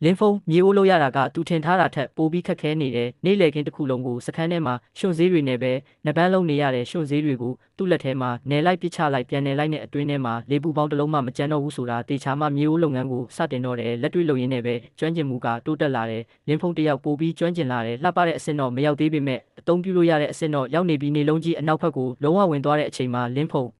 လင်းဖုန်းမြေအိုးလို့ရတာကသူထင်ထားတာထက်ပိုပြီးခက်ခဲနေတယ်နေ့လည်ခင်းတစ်ခုလုံးကိုစခန်းထဲမှာရွှွန်ဈေးတွေနဲ့ပဲနှပန်းလုံးနေရတဲ့ရွှွန်ဈေးတွေကိုသူ့လက်ထဲမှာနယ်လိုက်ပစ်ချလိုက်ပြန်နယ်လိုက်နဲ့အတွင်းထဲမှာလေပူပေါင်းတစ်လုံးမှမကျန်တော့ဘူးဆိုတာတေချာမှမြေအိုးလုပ်ငန်းကိုစတင်တော့တယ်လက်တွေ့လုပ်ရင်းနဲ့ပဲကျွမ်းကျင်မှုကတိုးတက်လာတယ်လင်းဖုန်းတစ်ယောက်ပိုပြီးကျွမ်းကျင်လာတယ်လှပတဲ့အဆင့်တော့မရောက်သေးပေမဲ့အသုံးပြုလို့ရတဲ့အဆင့်တော့ရောက်နေပြီးနေလုံးကြီးအနောက်ဘက်ကိုလုံးဝဝင်သွားတဲ့အချိန်မှာလင်းဖုန်း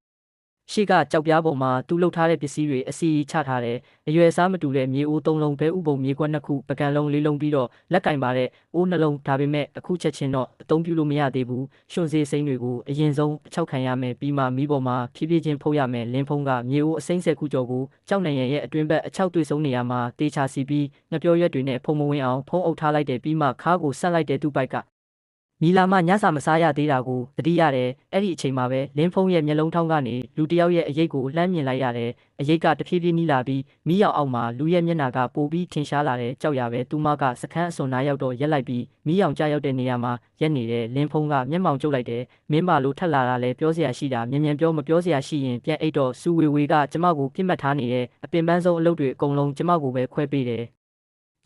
ရှေ့ကကြောက်ပြားပေါ်မှာသူ့လှုပ်ထားတဲ့ပစ္စည်းတွေအစီချထားတယ်။အရွယ်အစားမတူတဲ့မြေအိုး၃လုံးဘဲဥပုံမြေကွက်2ခုပကံလုံး၄လုံးပြီးတော့လက်ကင်ပါတဲ့အိုးနှလုံးဒါပေမဲ့အခုချက်ချင်းတော့အသုံးပြုလို့မရသေးဘူး။ရွှွန်စေးစိမ့်တွေကိုအရင်ဆုံးအချောက်ခံရမယ်ပြီးမှမီးပေါ်မှာဖြည်းဖြည်းချင်းဖုတ်ရမယ်လင်းဖုံးကမြေအိုးအစိမ့်10ခုကျော်ကိုကြောက်နိုင်ရဲ့အတွင်းဘက်အချောက်တွေ့ဆုံးနေရမှာတေချာစီပြီးငပြောရွက်တွေနဲ့ဖုံမဝင်အောင်ဖုံးအုပ်ထားလိုက်တယ်ပြီးမှခါးကိုဆက်လိုက်တဲ့သူ့ပိုက်ကမီလာမညစာမစားရသေးတာကိုသတိရတယ်အဲ့ဒီအချိန်မှာပဲလင်းဖုံးရဲ့မျက်လုံးထောင်းကနေလူတစ်ယောက်ရဲ့အရိပ်ကိုလှမ်းမြင်လိုက်ရတယ်အရိပ်ကတဖြည်းဖြည်းနီးလာပြီးမီးရောက်အောက်မှာလူရဲ့မျက်နှာကပိုပြီးထင်ရှားလာတဲ့ကြောက်ရပဲသူမကစခန်းအစွန်နားရောက်တော့ရက်လိုက်ပြီးမီးရောင်ကျရောက်တဲ့နေရာမှာရက်နေတဲ့လင်းဖုံးကမျက်မှောင်ကျုပ်လိုက်တယ်မင်းပါလို့ထက်လာတာလဲပြောစရာရှိတာမြန်မြန်ပြောမပြောစရာရှိရင်ပြန်အိတ်တော့စူဝေဝေကကျမကိုပြစ်မှတ်ထားနေတဲ့အပင်ပန်းဆုံးအလုပ်တွေအကုန်လုံးကျမကိုပဲခွဲပေးတယ်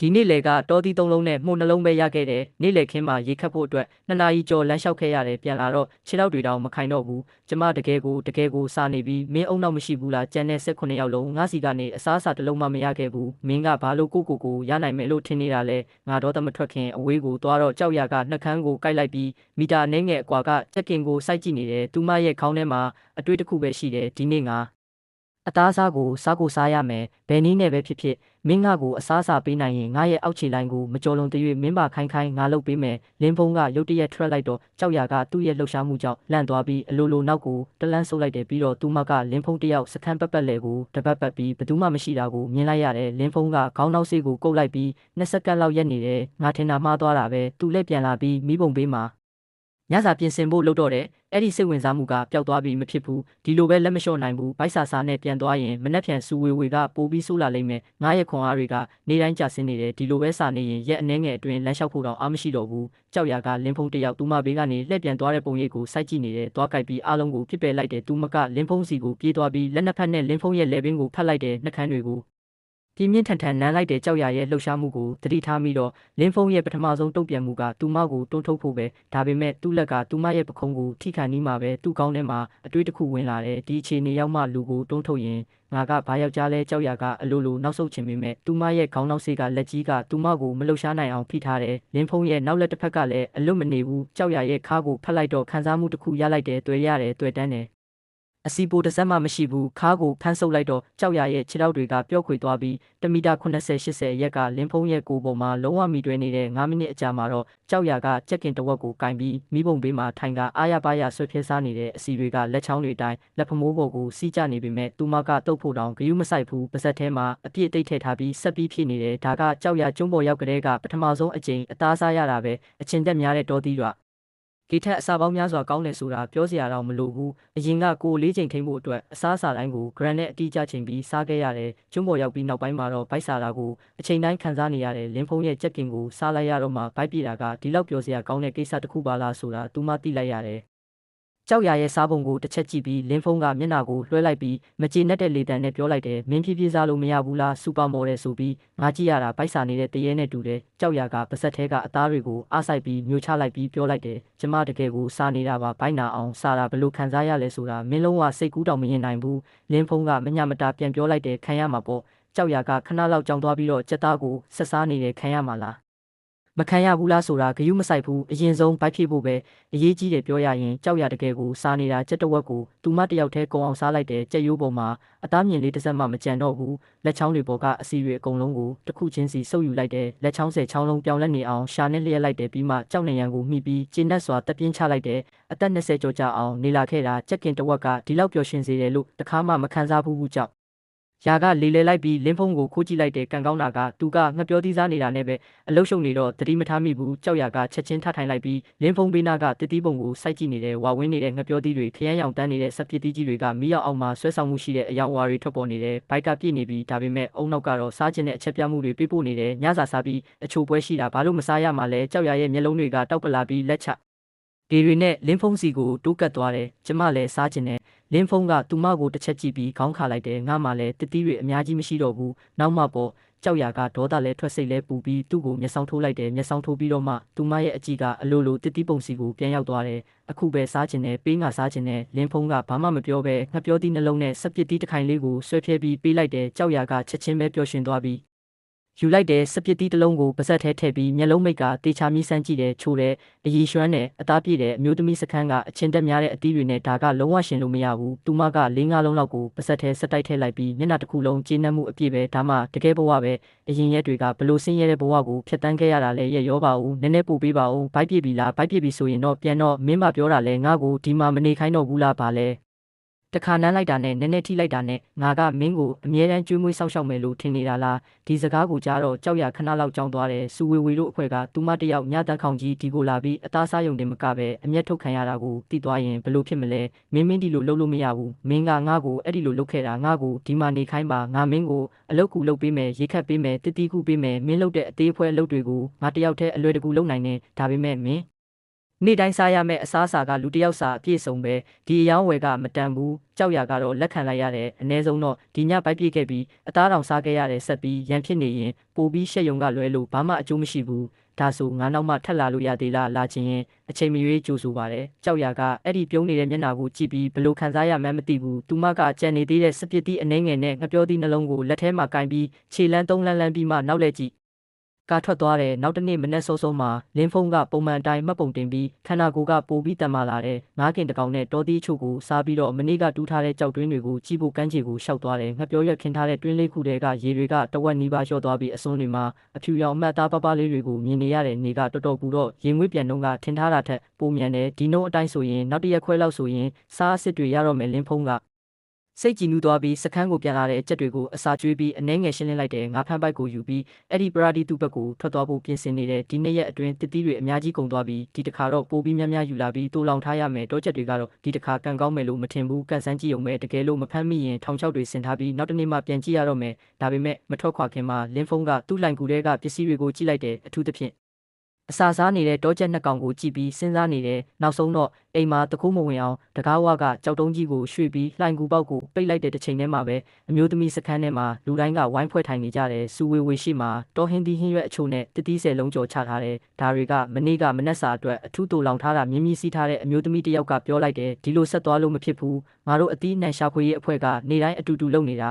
ဒီနေ့လေကတောသီး3လုံးနဲ့မှုနှလုံးပဲရခဲ့တယ်နေ့လေခင်းမှာရေခတ်ဖို့အတွက်2နာရီကျော်လမ်းလျှောက်ခဲ့ရတယ်ပြန်လာတော့ခြေထောက်တွေတောင်မခိုင်တော့ဘူးကျမတကယ်ကိုစားနေပြီးမင်းအုံနောက်မရှိဘူးလားကျန်တဲ့18ယောက်လုံးငါးစီကနေအစားအစာတစ်လုံးမှမရခဲ့ဘူးမင်းကဘာလို့ကိုရနိုင်မယ်လို့ထင်နေတာလဲငါတော့တမထွက်ခင်အဝေးကိုသွားတော့ကြောက်ရကနှက်ခမ်းကိုကိုက်လိုက်ပြီးမီတာနှဲငယ်အကွာကကြက်ကင်ကိုစိုက်ကြည့်နေတယ်သူမရဲ့ခေါင်းထဲမှာအတွေ့တစ်ခုပဲရှိတယ်ဒီနေ့ငါအသားစားကိုစားရမယ်ဘယ်နည်းနဲ့ပဲဖြစ်ဖြစ်မင်းငါကိုအစားအစာပေးနိုင်ရင်ငါရဲ့အောက်ခြေလိုင်းကိုမကြော်လွန်တရွေ့မင်းပါခိုင်းငါလုပ်ပေးမယ်လင်းဖုံးကရုတ်တရက်ထွက်လိုက်တော့ကြောက်ရကသူ့ရဲ့လှုပ်ရှားမှုကြောင့်လန့်သွားပြီးအလိုနောက်ကိုတလန်းဆုပ်လိုက်တယ်ပြီးတော့သူမကလင်းဖုံးတယောက်စခန်းပတ်လေကိုတပတ်ပတ်ပြီးဘသူမှမရှိတာကိုမြင်လိုက်ရတယ်လင်းဖုံးကခေါင်းနောက်ဆေးကိုကုတ်လိုက်ပြီး2စက္ကန့်လောက်ရက်နေတယ်ငါထင်တာမှားသွားတာပဲသူလက်ပြန်လာပြီးမိဘုံပေးမှာညစာပြင်ဆင်ဖို့လုပ်တော့တယ်အဲ့ဒီစိတ်ဝင်စားမှုကပျောက်သွားပြီးမဖြစ်ဘူးဒီလိုပဲလက်မလျှော့နိုင်ဘူးဗိုက်စာနဲ့ပြန်သွားရင်မနှက်ဖြန်စူဝေကပိုပြီးဆိုးလာလိမ့်မယ်ငါရဲ့ခွန်အားတွေကနေတိုင်းကျဆင်းနေတယ်ဒီလိုပဲစာနေရင်ရက်အနှဲငယ်အတွင်းလမ်းလျှောက်ဖို့တော့အားမရှိတော့ဘူးကြောက်ရကလင်းဖုံးတယောက်သူမဘေးကနေလှည့်ပြန်သွားတဲ့ပုံရိပ်ကိုစိုက်ကြည့်နေတယ်သွားကြိုက်ပြီးအားလုံးကိုပြစ်ပယ်လိုက်တယ်သူမကလင်းဖုံးစီကိုပြေးသွားပြီးလက်နှစ်ဖက်နဲ့လင်းဖုံးရဲ့လက်ပင်ကိုဖတ်လိုက်တယ်နှက်ခမ်းတွေကိုပြင်းပြင်းထန်ထန်နမ်းလိုက်တဲ့ကြောက်ရရဲ့လှုပ်ရှားမှုကိုသတိထားမိတော့လင်းဖုံးရဲ့ပထမဆုံးတုံ့ပြန်မှုကသူမကိုတွန်းထုတ်ဖို့ပဲဒါပေမဲ့သူ့လက်ကသူမရဲ့ပခုံးကိုထိခံနီးမှာပဲသူ့ကောင်းထဲမှာအတွေးတစ်ခုဝင်လာတယ်ဒီအခြေအနေရောက်မှလူကိုတွန်းထုတ်ရင်ငါကဘာယောက်ျားလဲကြောက်ရကအလိုလိုနောက်ဆုတ်ချင်ပေမဲ့သူမရဲ့ခေါင်းနောက်ဆေးကလက်ကြီးကသူမကိုမလှုပ်ရှားနိုင်အောင်ဖိထားတယ်လင်းဖုံးရဲ့နောက်လက်တစ်ဖက်ကလည်းအလွတ်မနေဘူးကြောက်ရရဲ့ခါးကိုဖက်လိုက်တော့ခံစားမှုတစ်ခုရလိုက်တယ်တွေ့ရတယ်တွေ့တန်းတယ်အစီပိုတစ်စက်မှမရှိဘူးခါးကိုဖမ်းဆုပ်လိုက်တော့ကြောက်ရရဲ့ခြေထောက်တွေကပျော့ခွေသွားပြီး1မီတာ80-80ရက်ကလင်းဖုံးရဲ့ကိုယ်ပေါ်မှာလုံးဝမိတွဲနေတဲ့9မိနစ်အကြာမှာတော့ကြောက်ရကကြက်ကင်တဝက်ကိုကင်ပြီးမိဘုံဘေးမှာထိုင်ကအားရပါရဆွဲဖြဲစားနေတဲ့အစီတွေကလက်ချောင်းတွေတိုင်းလက်ဖမိုးပေါ်ကိုစီးကျနေပေမဲ့သူမကတုတ်ဖို့တောင်ဂယုမဆိုင်ဘူးပါဇက်ထဲမှာအပြည့်တိတ်ထည့်ထားပြီးဆက်ပြီးဖြစ်နေတယ်ဒါကကြောက်ရကျုံးပေါ်ရောက်ကလေးကပထမဆုံးအကြိမ်အသားစားရတာပဲအချင်းတက်များတဲ့တောသီးရွာဒီထက်အစာပေါင်းများစွာကောင်းတယ်ဆိုတာပြောစရာတော့မလိုဘူးအရင်ကကို4ချိန်ထိန်းဖို့အတွက်အစားအစာတိုင်းကိုဂရန်နဲ့အတိအကျချိန်ပြီးစားခဲ့ရတယ်ကျွန်းပေါ်ရောက်ပြီးနောက်ပိုင်းမှာတော့ဗိုက်စာတာကိုအချိန်တိုင်းခံစားနေရတယ်လင်းဖုံးရဲ့ကြက်ကင်ကိုစားလိုက်ရတော့မှဗိုက်ပြေတာကဒီလောက်ပြောစရာကောင်းတဲ့ကိစ္စတစ်ခုပါလားဆိုတာသူမှသိလိုက်ရတယ်ကြောက်ရရဲ့စားပုံကိုတစ်ချက်ကြည့်ပြီးလင်းဖုံးကမျက်နှာကိုလွှဲလိုက်ပြီးမကြေနပ်တဲ့လေတံနဲ့ပြောလိုက်တယ်မင်းဖြည်းဖြည်းစားလို့မရဘူးလားစူပါမော်ဒယ်ဆိုပြီးငါကြည့်ရတာဗိုက်စာနေတဲ့တရေနဲ့တူတယ်ကြောက်ရကပါဇက်ထဲကအသားတွေကိုအားဆိုင်ပြီးမျိုးချလိုက်ပြီးပြောလိုက်တယ်ကျမတကယ်ကိုစားနေတာပါဗိုက်နာအောင်စားတာဘလို့ခံစားရလဲဆိုတာမင်းလုံးဝစိတ်ကူးတောင်မရင်နိုင်ဘူးလင်းဖုံးကမညမတာပြန်ပြောလိုက်တယ်ခံရမှာပေါ့ကြောက်ရကခဏလောက်ကြောင်သွားပြီးတော့ကြက်သားကိုဆက်စားနေတယ်ခံရမှာလားမခံရဘူးလားဆိုတာဂယုမဆိုင်ဘူးအရင်ဆုံးဗိုက်ဖြည့်ဖို့ပဲအရေးကြီးတယ်ပြောရရင်ကြောက်ရတကယ်ကိုစားနေတာကြက်တဝက်ကိုသူမတယောက်တည်းကုံအောင်စားလိုက်တယ်ကြက်ရိုးပေါ်မှာအသားမြင်လေးတစ်စက်မှမကြံတော့ဘူးလက်ချောင်းတွေပေါ်ကအစီတွေအကုန်လုံးကိုတစ်ခုချင်းစီဆုပ်ယူလိုက်တယ်လက်ချောင်း10ချောင်းလုံးပြောင်းလဲနေအောင်ရှာနဲ့လျက်လိုက်တယ်ပြီးမှကြောက်နေရန်ကိုမှီပြီးကျင်းတတ်စွာတက်ပြင်းချလိုက်တယ်အသက်20ကျော်ကြာအောင်နေလာခဲ့တာကြက်ကင်တဝက်ကဒီလောက်ပျော်ရွှင်စေတယ်လို့တခါမှမခံစားဘူးကြောက်ရာကလေလေလိုက်ပြီးလင်းဖုံးကိုခိုးကြည့်လိုက်တဲ့ကန်ကောင်းတာကသူကငှက်ပြောသီးစားနေတာနဲ့ပဲအလုရှုံနေတော့တတိမထားမိဘူးကြောက်ရကချက်ချင်းထထိုင်လိုက်ပြီးလင်းဖုံးဘေးနာကတတိပုံကိုစိုက်ကြည့်နေတဲ့ဝါဝင်းနေတဲ့ငှက်ပြောသီးတွေခရမ်းရောင်တန်းနေတဲ့စပစ်သီးကြီးတွေကမီးရောက်အောင်မှဆွဲဆောင်မှုရှိတဲ့အယောင်အဝါတွေထွက်ပေါ်နေတယ်ဘိုက်ကပြည့်နေပြီးဒါပေမဲ့အုံနောက်ကတော့စားခြင်းနဲ့အချက်ပြမှုတွေပြပို့နေတယ်ညစာစားပြီးအချိုပွဲရှိတာဘာလို့မစားရမှလဲကြောက်ရရဲ့မျက်လုံးတွေကတောက်ပလာပြီးလက်ချဒီတွေနဲ့လင်းဖုံးစီကိုတိုးကတ်သွားတယ်ကျမလည်းစားခြင်းနဲ့လင်းဖုံးကသူမကိုတစ်ချက်ကြည့်ပြီးခေါင်းခါလိုက်တယ်ငါမှလည်းတတိတွေအများကြီးမရှိတော့ဘူးနောက်မှပေါ့ ကြောက်ရကဒေါသလဲထွက်စိတ်လဲပူပြီးသူ့ကိုမျက်စောင်းထိုးလိုက်တယ်မျက်စောင်းထိုးပြီးတော့မှသူမရဲ့အကြည့်ကအလိုလိုတစ်တိပုံစီကိုပြန်ရောက်သွားတယ်အခုပဲစားခြင်းနဲ့ပေးငါစားခြင်းနဲ့လင်းဖုံးကဘာမှမပြောပဲငှက်ပြောသည့်နှလုံးနဲ့စပစ်သည့်တစ်ခိုင်လေးကိုဆွဲဖြဲပြီးပေးလိုက်တယ်ကြောက်ရကချက်ချင်းပဲပျော်ရွှင်သွားပြီးယူလိုက်တဲ့စပစ်တီးတစ်လုံးကိုပါဇက်ထဲထည့်ပြီးမျက်လုံးမိတ်ကတေချာမြည်ဆန်းကြည့်တယ်ချိုးတယ်အရီရွှမ်းတယ်အသားပြည့်တယ်အမျိုးသမီးစခန်းကအချင်းတက်များတဲ့အသီးတွေနဲ့ဒါကလုံးဝရှင်လို့မရဘူးသူမက၄-၅လုံးလောက်ကိုပါဇက်ထဲစက်တိုက်ထည့်လိုက်ပြီးမျက်နှာတစ်ခုလုံးကျေနပ်မှုအပြည့်ပဲဒါမှတကယ်ဘဝပဲအရင်ရက်တွေကဘလို့ဆင်းရဲတဲ့ဘဝကိုဖျက်ဆီးခဲ့ရတာလဲရဲ့ရောပါဦးနည်းနည်းပို့ပေးပါဦးဘိုက်ပြည့်ပြီလားဘိုက်ပြည့်ပြီဆိုရင်တော့ပြန်တော့မင်းမပြောတာလဲငါ့ကိုဒီမှာမနေခိုင်းတော့ဘူးလားဗာလဲတခါနမ်းလိုက်တာနဲ့နည်းနည်းထိလိုက်တာနဲ့ငါကမင်းကိုအမြဲတမ်းကျွေးမွေးဆောက်ရှောက်မယ်လို့ထင်နေတာလားဒီစကားကိုကြားတော့ကြောက်ရခဏလောက်ကြောင်းသွားတယ်စူဝေဝေတို့အဖွဲ့ကသူမတယောက်ညတန်းခေါင်ကြီးဒီကိုလာပြီးအသားစားယုံတင်မကပဲအမျက်ထုတ်ခံရတာကိုသိသွားရင်ဘလို့ဖြစ်မလဲမင်းဒီလိုလုပ်လို့မရဘူးမင်းကငါ့ကိုအဲ့ဒီလိုလုပ်ခဲ့တာငါ့ကိုဒီမှာနေခိုင်းပါငါမင်းကိုအလုပ်ကူလုပ်ပေးမယ်ရေခတ်ပေးမယ်တတိကူပေးမယ်မင်းလုပ်တဲ့အသေးအဖွဲအလုပ်တွေကိုငါတယောက်တည်းအလွယ်တကူလုပ်နိုင်တယ်ဒါပေမဲ့မင်းနေ့တိုင်းစားရမယ့်အစားအစာကလူတစ်ယောက်စာအပြည့်စုံပဲဒီအယောင်းဝယ်ကမတန်ဘူးကြောက်ရကတော့လက်ခံလိုက်ရတယ်အ ਨੇ ဆုံးတော့ဒီညပိုက်ပြည့်ခဲ့ပြီးအသားတောင်စားခဲ့ရတယ်ဆက်ပြီးရန်ဖြစ်နေရင်ပိုပြီးရှက်ယုံကလွဲလို့ဘာမှအကျိုးမရှိဘူးဒါဆိုငါနောက်မှထက်လာလို့ရသေးလားလာချင်းရင်အချိန်မရွေးကြိုးဆိုပါတယ်ကြောက်ရကအဲ့ဒီပြုံးနေတဲ့မျက်နှာကိုကြည့်ပြီးဘလို့ခံစားရမှန်းမသိဘူးသူမကကြံနေသေးတဲ့စပစ်တီးအနှဲငယ်နဲ့ငပြောသည့်နှလုံးကိုလက်ထဲမှာကင်ပြီးခြေလန်းသုံးလန်းလန်းပြီးမှနောက်လဲကြည့်ကာထွက်သွားတယ်နောက်တနေ့မနေ့စောစောမှာလင်းဖုံးကပုံမှန်တိုင်းမှတ်ပုံတင်ပြီးခန္ဓာကိုယ်ကပိုပြီးတန်မာလာတယ်ငါးကင်တကောင်နဲ့တောသီးချို့ကိုစားပြီးတော့မနေ့ကတူးထားတဲ့ကြောက်တွင်းတွေကိုကြည့်ဖို့ကမ်းခြေကိုရှောက်သွားတယ်ငှက်ပြောရက်ခင်းထားတဲ့တွင်းလေးခုတည်းကရေတွေကတဝက်နီးပါးလျော့သွားပြီးအစွန်းတွေမှာအဖြူရောင်အမတ်သားပပလေးတွေကိုမြင်နေရတဲ့နေကတော်တော်ပူတော့ရေငွေ့ပြန်တော့ကထင်ထားတာထက်ပိုမြန်တယ်ဒီနှုံးအတိုင်းဆိုရင်နောက်တစ်ရက်ခွဲလောက်ဆိုရင်စားအစ်စ်တွေရတော့မယ်လင်းဖုံးကစိတ်ကြည်နူးသွားပြီးစခန်းကိုပြန်လာတဲ့အချက်တွေကိုအစာကျွေးပြီးအနှဲငယ်ရှင်းလင်းလိုက်တဲ့ငါးဖမ်းပိုက်ကိုယူပြီးအဲ့ဒီပရာဒီသူ့ဘက်ကိုထွက်သွားဖို့ပြင်ဆင်နေတဲ့ဒီနေ့ရက်အတွင်းတစ်တီးတွေအများကြီးကုန်သွားပြီးဒီတစ်ခါတော့ပိုပြီးများများယူလာပြီးတိုးလောင်ထားရမယ်တောချက်တွေကတော့ဒီတစ်ခါကန်ကောင်းမယ်လို့မထင်ဘူးကန်ဆန်းကြည့်ုံပဲတကယ်လို့မဖမ်းမိရင်ထောင်ချောက်တွေဆင်ထားပြီးနောက်တနေ့မှပြန်ကြည့်ရတော့မယ်ဒါပေမဲ့မထွက်ခွာခင်မှာလင်းဖုံးကသူ့လိုင်ကူထဲကပစ္စည်းတွေကိုကြည့်လိုက်တယ်အထူးသဖြင့်အစာစားနေတဲ့တောချက်နှစ်ကောင်ကိုကြည့်ပြီးစဉ်းစားနေတယ်နောက်ဆုံးတော့အိမ်မှာတခိုးမဝင်အောင်တကားဝကကြောက်တုံးကြီးကိုရွှေ့ပြီးလှိုင်ကူပေါက်ကိုပိတ်လိုက်တဲ့တစ်ချိန်တည်းမှာပဲအမျိုးသမီးစခန်းထဲမှာလူတိုင်းကဝိုင်းဖွဲ့ထိုင်နေကြတယ်စူဝေဝေရှိမှာတောဟင်းသီးဟင်းရွက်အချို့နဲ့တတိ10လုံးကျော်ချထားတယ်ဒါတွေကမနေ့ကမနက်စာအတွက်အထူးတူလောင်ထားတာမြင်းမြီးစီးထားတဲ့အမျိုးသမီးတစ်ယောက်ကပြောလိုက်တယ်ဒီလိုဆက်သွားလို့မဖြစ်ဘူးငါတို့အသီးနှံရှာဖွေရေးအဖွဲ့ကနေတိုင်းအတူတူလုပ်နေတ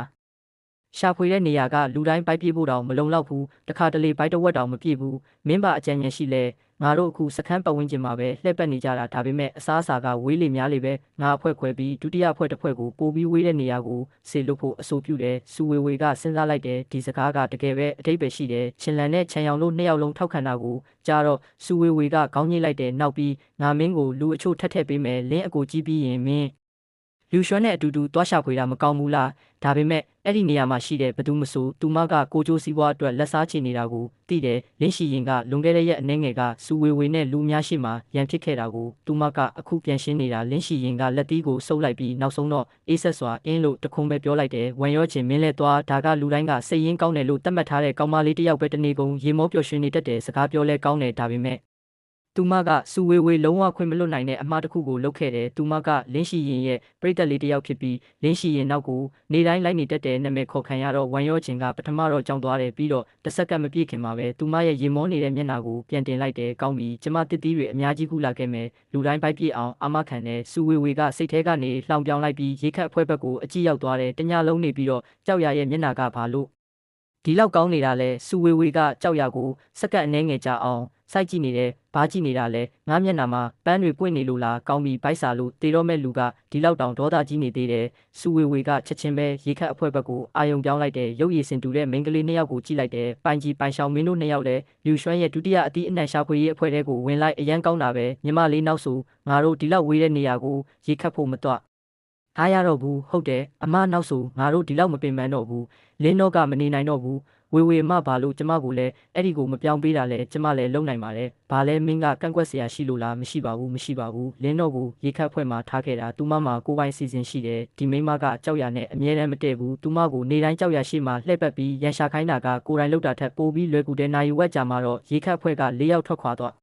ာရှာဖွေတဲ့နေရာကလူတိုင်းပိုက်ပြေးဖို့တောင်မလုံလောက်ဘူးတခါတလေပိုက်တဝက်တောင်မပြည့်ဘူးမင်းပါအကြံဉာဏ်ရှိလဲငါတို့အခုစခန်းပတ်ဝန်းကျင်မှာပဲလှည့်ပတ်နေကြတာဒါပေမဲ့အစားအစာကဝေးလေများလေပဲငါအဖွဲ့ခွဲပြီးဒုတိယအဖွဲ့တစ်ဖွဲ့ကိုပို့ပြီးဝေးတဲ့နေရာကိုဆေလွတ်ဖို့အဆိုပြုတယ်စူဝေဝေကစဉ်းစားလိုက်တယ်ဒီစကားကတကယ်ပဲအတိတ်ပဲရှိတယ်ချင်းလန်နဲ့ချန်ရောင်တို့နှစ်ယောက်လုံးထောက်ခံတာကိုကြားတော့စူဝေဝေကခေါင်းညှိလိုက်တယ်နောက်ပြီးငါမင်းကိုလူအချို့ထက်ထည့်ပေးမယ်လင်းအကိုကြီးပြီးရင်မင်းလူရွှမ်းနဲ့အတူတူတွားရှာဖွေတာမကောင်းဘူးလားဒါပေမဲ့အဲ့ဒီနေရာမှာရှိတဲ့ဘသူမဆိုသူမကကိုကျိုးစည်းပွားအတွက်လက်စားချေနေတာကိုသိတယ်လင်းရှိရင်ကလွန်ခဲ့တဲ့ရက်အနည်းငယ်ကစူဝေဝေနဲ့လူများရှိမှရန်ဖြစ်ခဲ့တာကိုသူမကအခုပြန်ရှင်းနေတာလင်းရှိရင်ကလက်သီးကိုစုပ်လိုက်ပြီးနောက်ဆုံးတော့အေးဆက်စွာအင်းလို့တခုံးပဲပြောလိုက်တယ်ဝန်ရောချင်းမင်းလဲသွားဒါကလူတိုင်းကစိတ်ရင်းကောင်းတယ်လို့သတ်မှတ်ထားတဲ့ကောင်မလေးတစ်ယောက်ပဲတနေ့ကုန်ရေမောပျော်ရွှင်နေတတ်တယ်စကားပြောလဲကောင်းတယ်ဒါပေမဲ့သူမကစူဝေဝေလုံးဝခွင့်မလွတ်နိုင်တဲ့အမှားတစ်ခုကိုလုပ်ခဲ့တယ်သူမကလင်းရှိရင်ရဲ့ပရိသတ်လေးတစ်ယောက်ဖြစ်ပြီးလင်းရှိရင်နောက်ကိုနေတိုင်းလိုက်နေတတ်တဲ့နာမည်ခေါ်ခံရတော့ဝန်ရောချင်းကပထမတော့ကြောင်သွားတယ်ပြီးတော့တစ်စက္ကန့်မပြည့်ခင်မှာပဲသူမရဲ့ရေမောနေတဲ့မျက်နှာကိုပြန်တင်လိုက်တယ်ကောင်းပြီကျမတစ်သီးတွေအများကြီးကူလာခဲ့မယ်လူတိုင်းပိုက်ပြည့်အောင်အာမခံတယ်စူဝေဝေကစိတ်ထဲကနေလှောင်ပြောင်းလိုက်ပြီးရေခတ်အဖွဲဘက်ကိုအကြည့်ရောက်သွားတယ်တညလုံးနေပြီးတော့ကြောက်ရရဲ့မျက်နှာကဘာလို့ဒီလောက်ကောင်းနေတာလဲစူဝေဝေကကြောက်ရကိုစက္ကန့်အနည်းငယ်ကြာအောင်စိုက်ကြည့်နေတယ်ဘာကြည့်နေတာလဲငါမျက်နှာမှာပန်းတွေပွင့်နေလို့လားကောင်းပြီဗိုက်စာလို့တေတော့မဲ့လူကဒီလောက်တောင်ဒေါသကြီးနေသေးတယ်စူဝေဝေကချက်ချင်းပဲရေခတ်အဖွဲဘက်ကိုအာယုံပြောင်းလိုက်တယ်ရုပ်ရည်စင်တူတဲ့မိန်းကလေးနှစ်ယောက်ကိုကြည့်လိုက်တယ်ပိုင်ကြီးပိုင်ရှောင်းမင်းတို့နှစ်ယောက်လည်းလူရွှမ်းရဲ့ဒုတိယအသီးအနှံရှာဖွေရေးအဖွဲ့တဲကိုဝင်လိုက်အရန်ကောင်းတာပဲမြမလေးနောက်ဆိုငါတို့ဒီလောက်ဝေးတဲ့နေရာကိုရေခတ်ဖို့မတော့အားရတော့ဘူးဟုတ်တယ်အမနောက်ဆိုငါတို့ဒီလောက်မပင်ပန်းတော့ဘူးလင်းတော့ကမနေနိုင်တော့ဘူးဝေဝေမဘာလို့ကျမကိုလည်းအဲ့ဒီကိုမပြောင်းပေးတာလဲကျမလည်းလုံနိုင်ပါတယ်ဘာလဲမင်းကကန့်ကွက်เสียရှိလို့လားမရှိပါဘူးလင်းတော့ကိုရေခတ်ဖွဲ့မှာထားခဲ့တာသူမမှာကိုပိုင်စီစဉ်ရှိတယ်ဒီမိမကကြောက်ရနဲ့အမြဲတမ်းမတည့်ဘူးသူမကိုနေတိုင်းကြောက်ရရှိမှလှည့်ပတ်ပြီးရန်ရှာခိုင်းတာကကိုယ်တိုင်လောက်တာထက်ပိုပြီးလွယ်ကူတဲ့နိုင်ဝက်ကြမှာတော့ရေခတ်ဖွဲ့က၄ယောက်ထွက်ခွာသွား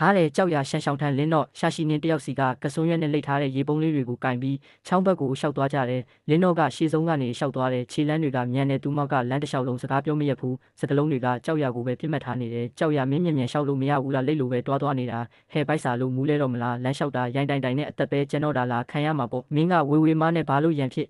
ဟားတယ်ကြောက်ရရှန်ရှောင်းထန်လင်းတော့ရှာရှိနင်းတယောက်စီကကစွန်းရွက်နဲ့လှိတ်ထားတဲ့ရေပုံးလေးတွေကိုကင်ပြီးချောင်းဘက်ကိုရှောက်သွားကြတယ်လင်းတော့ကရှေ့ဆုံးကနေရှောက်သွားတယ်ခြေလမ်းတွေကမြန်တဲ့သူမောက်ကလမ်းတစ်လျှောက်လုံးစကားပြောမရဘူးစကလုံးတွေကကြောက်ရကိုပဲပြစ်မှတ်ထားနေတယ်ကြောက်ရမြင့်ရှောက်လို့မရဘူးလားလိတ်လိုပဲတွားနေတာဟဲ့ပိုက်စာလို့မူးလဲတော့မလားလမ်းလျှောက်တာရိုင်းတိုင်နဲ့အသက်ပဲကျန်တော့တာလားခံရမှာပေါ့မင်းကဝေမနဲ့ဘာလို့ရန်ဖြစ်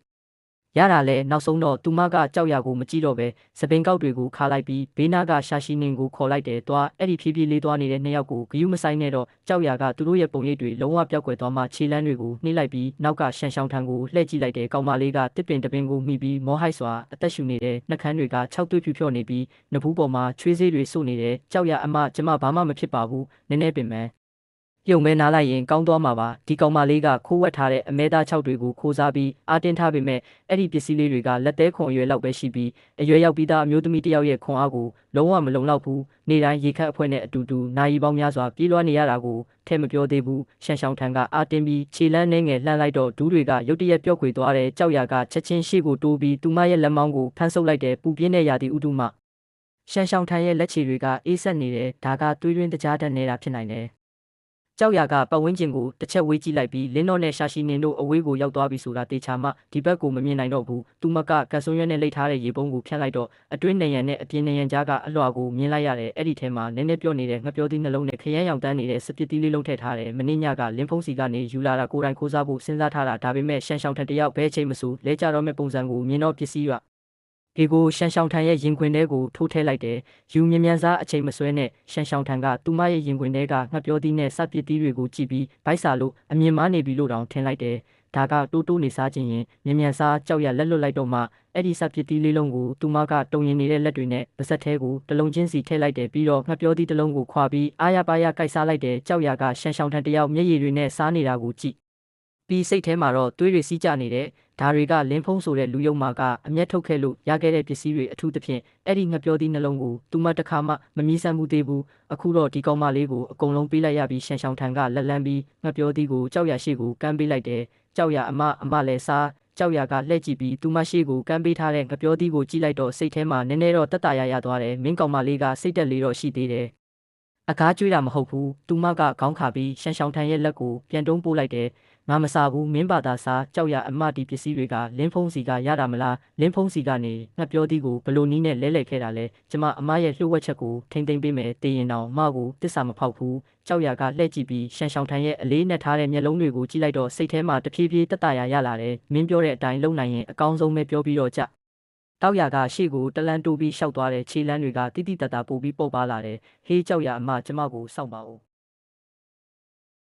ရတာလဲနောက်ဆုံးတော့သူမကကြောက်ရကိုမကြည့်တော့ပဲစပင်ကောက်တွေကိုခါလိုက်ပြီးဘေးနားကရှာရှိနင်းကိုခေါ်လိုက်တယ်သွားအဲ့ဒီဖြည်းဖြည်းလေးသွားနေတဲ့နှစ်ယောက်ကိုဂယုမဆိုင်နဲ့တော့ကြောက်ရကသူတို့ရဲ့ပုံရိပ်တွေလုံးဝပျောက်ကွယ်သွားမှခြေလမ်းတွေကိုနှိမ့်လိုက်ပြီးနောက်ကရှန်ရှောင်းထန်ကိုလှည့်ကြည့်လိုက်တယ်ကောင်မလေးကတစ်ပင်ကိုမိပြီးမောဟိုက်စွာအသက်ရှူနေတဲ့နှက်ခမ်းတွေက၆သွေးဖြူဖြော့နေပြီးနဖူးပေါ်မှာချွေးစေးတွေစို့နေတယ်ကြောက်ရအမကျမဘာမှမဖြစ်ပါဘူးနည်းနည်းပင်မယ်ပြုံမဲနားလိုက်ရင်ကောင်းသွားမှာပါဒီကောင်မလေးကခိုးဝက်ထားတဲ့အမဲသား6တွေကိုခိုးစားပြီးအာတင်းထားပေမဲ့အဲ့ဒီပစ္စည်းလေးတွေကလက်သေးခွန်အရွယ်လောက်ပဲရှိပြီးအရွယ်ရောက်ပြီးသားအမျိုးသမီးတစ်ယောက်ရဲ့ခွန်အားကိုလုံးဝမလုံလောက်ဘူးနေတိုင်းရေခတ်အဖွဲနဲ့အတူတူနိုင်ပေါင်းများစွာပြေးလွှားနေရတာကိုထဲမပြောသေးဘူးရှန်ရှောင်းထန်ကအာတင်းပြီးခြေလမ်းနှဲငယ်လှမ်းလိုက်တော့ဒူးတွေကရုတ်တရက်ပြော့ခွေသွားတဲ့ကြောက်ရကချက်ချင်းရှေ့ကိုတိုးပြီးသူမရဲ့လက်မောင်းကိုဖမ်းဆုပ်လိုက်တဲ့ပူပြင်းတဲ့ရာသီဥတုမှရှန်ရှောင်းထန်ရဲ့လက်ချေတွေကအေးဆက်နေတယ်ဒါကသွေးရင်းတကြားတတ်နေတာဖြစ်နိုင်တယ်ကြောက်ရကပတ်ဝန်းကျင်ကိုတစ်ချက်ဝေးကြည့်လိုက်ပြီးလင်းတော့နဲ့ရှာရှိနင်းတို့အဝေးကိုရောက်သွားပြီဆိုတာတေချာမှဒီဘက်ကိုမမြင်နိုင်တော့ဘူးသူမကကဆွန်းရွက်နဲ့လိတ်ထားတဲ့ရေပုံးကိုဖြတ်လိုက်တော့အတွင်းနေရံနဲ့အပြင်နေရံကြားကအလွှာကိုမြင်လိုက်ရတယ်အဲ့ဒီထဲမှာနည်းနည်းပြော့နေတဲ့ငှက်ပြောသီးနှလုံးနဲ့ခရမ်းရောင်တန်းနေတဲ့စပစ်သီးလေးလုံးထည့်ထားတယ်မင်းညကလင်းဖုံးစီကနေယူလာတာကိုယ်တိုင်ခိုးစားဖို့စဉ်းစားထားတာဒါပေမဲ့ရှန်ရှောင်းထန်တယောက်ဘဲအချိန်မစိုးလဲကြတော့မဲ့ပုံစံကိုမြင်တော့ပစ္စည်းရဒီကိုရှန်ရှောင်းထန်ရဲ့ရင်ခွင်ထဲကိုထိုးထည့်လိုက်တယ်။ယူမြန်စားအချိန်မဆွဲနဲ့ရှန်ရှောင်းထန်ကသူမရဲ့ရင်ခွင်ထဲကငှက်ပြောသီးနဲ့စပစ်သီးတွေကိုကြည့်ပြီးဗိုက်စာလို့အမြင်မားနေပြီလို့တောင်ထင်လိုက်တယ်။ဒါကတိုးနေစားခြင်းရင်မြန်စားကြောက်ရလက်လွတ်လိုက်တော့မှအဲ့ဒီစပစ်သီးလေးလုံးကိုသူမကတုံရင်နေတဲ့လက်တွေနဲ့ပါဇက်ထဲကိုတလုံးချင်းစီထည့်လိုက်တယ်ပြီးတော့ငှက်ပြောသီးတစ်လုံးကိုခွာပြီးအားရပါးကိုက်စားလိုက်တယ်ကြောက်ရကရှန်ရှောင်းထန်တယောက်မျက်ရည်တွေနဲ့စားနေတာကိုကြည့်ပြီးစိတ်ထဲမှာတော့သွေးတွေစီးကျနေတဲ့ဒါတွေကလင်းဖုံးဆိုတဲ့လူယုံမာကအမျက်ထုတ်ခဲ့လို့ရခဲ့တဲ့ပစ္စည်းတွေအထူးသဖြင့်အဲ့ဒီငှက်ပြောသီးနှလုံးကိုသူမတခါမှမမြည်ဆန်းမှုသေးဘူးအခုတော့ဒီကောင်မလေးကိုအကုန်လုံးပေးလိုက်ရပြီးရှန်ရှောင်းထန်ကလက်လန်းပြီးငှက်ပြောသီးကိုကြောက်ရရှိကိုကမ်းပေးလိုက်တယ်ကြောက်ရအမလည်းစားကြောက်ရကလှည့်ကြည့်ပြီးသူမရှိကိုကမ်းပေးထားတဲ့ငှက်ပြောသီးကိုကြည့်လိုက်တော့စိတ်ထဲမှာနည်းနည်းတော့တက်တာရသွားတယ်မင်းကောင်မလေးကစိတ်တက်လေးတော့ရှိသေးတယ်အကားကျွေးတာမဟုတ်ဘူးသူမကခေါင်းခါပြီးရှန်ရှောင်းထန်ရဲ့လက်ကိုပြန်တုံးပို့လိုက်တယ်ငါမစားဘူးမင်းပါသာစားကြောက်ရအမဒီပစ္စည်းတွေကလင်းဖုံးစီကရတာမလားလင်းဖုံးစီကနေငှက်ပြောသီးကိုဘလို့နီးနဲ့လဲခဲ့တာလဲကျမအမရဲ့လှုပ်ဝက်ချက်ကိုထိမ့်သိမ့်ပေးမယ်တေးရင်တောင်အမကိုတစ္ဆာမဖောက်ဘူးကြောက်ရကလှည့်ကြည့်ပြီးရှန်ရှောင်းထန်ရဲ့အလေးနဲ့ထားတဲ့မျက်လုံးတွေကိုကြည့်လိုက်တော့စိတ်ထဲမှာတဖြည်းဖြည်းတက်တာရလာတယ်မင်းပြောတဲ့အတိုင်းလုံနိုင်ရင်အကောင်းဆုံးပဲပြောပြီးတော့ကြတောက်ရကရှေ့ကိုတလန်းတိုးပြီးရှောက်သွားတဲ့ခြေလမ်းတွေကတိတိတတ်တာပို့ပြီးပုတ်ပါလာတယ်ဟေးကြောက်ရအမကျမကိုစောင့်ပါဦး